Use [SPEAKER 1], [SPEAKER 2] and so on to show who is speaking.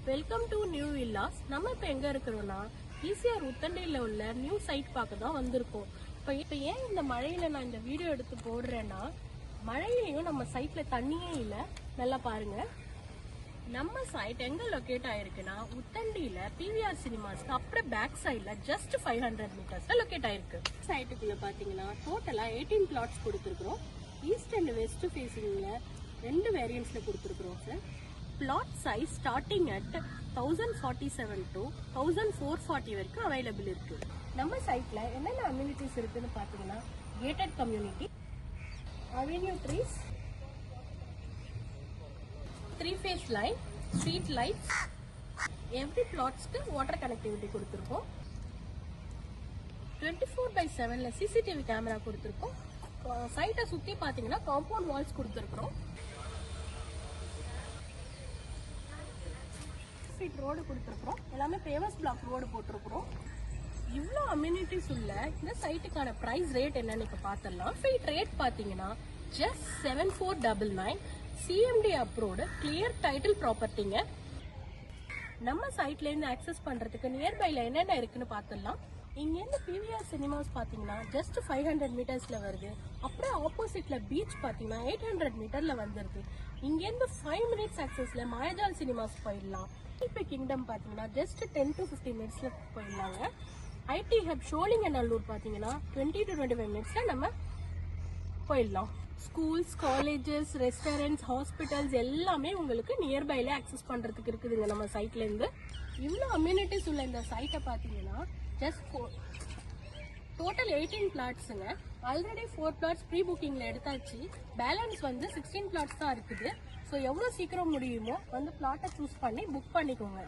[SPEAKER 1] Welcome to new villas. நம்ம இப்போ எங்கே இருக்கிறோம்னா ஈசிஆர் உத்தண்டையில் உள்ள நியூ சைட் பார்க்க தான் வந்திருக்கோம். இப்போ ஏன் இந்த மழையில் நான் இந்த வீடியோ எடுத்து போடுறேன்னா, மழையிலையும் நம்ம சைட்டில் தண்ணியே இல்லை. நல்லா பாருங்க, நம்ம சைட் எங்கே லொக்கேட் ஆயிருக்குன்னா உத்தண்டியில் பிவிஆர் சினிமாஸ்க்கு அப்புறம் பேக் சைடில் ஜஸ்ட் 500 மீட்டர்ஸில் லொக்கேட் ஆயிருக்கு. சைட்டுக்குள்ளே பார்த்தீங்கன்னா டோட்டலாக 18 பிளாட்ஸ் கொடுத்துருக்குறோம். ஈஸ்ட் அண்ட் வெஸ்ட் ஃபேஸிங்கில் 2 வேரியன்ட்ஸில் கொடுத்துருக்குறோம் sir. Plot size starting at 1047 to 1440 வரைக்கும் அவைலபிள் இருக்கு. நம்ம சைட்ல என்னென்ன அம்யூனிட்டிஸ் இருக்குன்னு பாத்தீங்கன்னா, gated community, avenue trees, 3 phase line, street lights, every பிளாட்ஸ்க்கு வாட்டர் கனெக்டிவிட்டி கொடுத்துருக்கோம். 24/7ல சிசிடிவி கேமரா கொடுத்துருக்கோம். சைட்டை சுத்தி பாத்தீங்கன்னா காம்பவுண்ட் வால்ஸ் கொடுத்துருக்கோம். ரோடு கொடுத்துருக்கோம். எல்லாமே பேவர்ஸ் பிளாக் ரோடு போட்டிருக்கிறோம். இவ்வளோ அம்யூனிட்டிஸ் உள்ள இந்த சைட்டுக்கான பிரைஸ் ரேட் என்னன்னு இப்போ பார்த்துடலாம். ஃபீட் ரேட் பார்த்தீங்கன்னா just 7499. CMDA approved clear title ப்ராப்பர்ட்டிங்க. நம்ம சைட்லேருந்து ஆக்சஸ் பண்ணுறதுக்கு நியர்பைல என்னென்ன இருக்குன்னு பார்த்துடலாம். இங்கேருந்து பிவிஆர் சினிமாஸ் பார்த்தீங்கன்னா ஜஸ்ட் 500 மீட்டர்ஸில் வருது. அப்புறம் ஆப்போசிட்ல பீச் பார்த்தீங்கன்னா 800 மீட்டரில் வந்துருது. இங்கேருந்து 5 மினிட்ஸ் ஆக்சஸில் மாயாஜால் சினிமாஸ் போயிடலாம். இப்போ கிங்டம் பார்த்தீங்கன்னா ஜஸ்ட் 10 to 15 மினிட்ஸில் போயிடலாங்க. ஐடி ஹப் ஷோலிங்கநல்லூர் பார்த்தீங்கன்னா 20 to 25 மினிட்ஸில் நம்ம போயிடலாம். ஸ்கூல்ஸ், காலேஜஸ், ரெஸ்டாரண்ட்ஸ், ஹாஸ்பிட்டல்ஸ் எல்லாமே உங்களுக்கு நியர்பைல ஆக்சஸ் பண்ணுறதுக்கு இருக்குதுங்க நம்ம சைட்லேருந்து. இவ்வளோ அம்யூனிட்டிஸ் உள்ள இந்த சைட்டை பார்த்தீங்கன்னா ஜஸ்ட் டோட்டல் 18 பிளாட்ஸுங்க. ஆல்ரெடி 4 பிளாட்ஸ் ப்ரீ புக்கிங்ல எடுத்தாச்சு. பேலன்ஸ் வந்து 16 பிளாட்ஸ் தான் இருக்குது. ஸோ எவ்வளோ சீக்கிரம் முடியுமோ வந்து பிளாட்டை சூஸ் பண்ணி புக் பண்ணிக்கோங்க.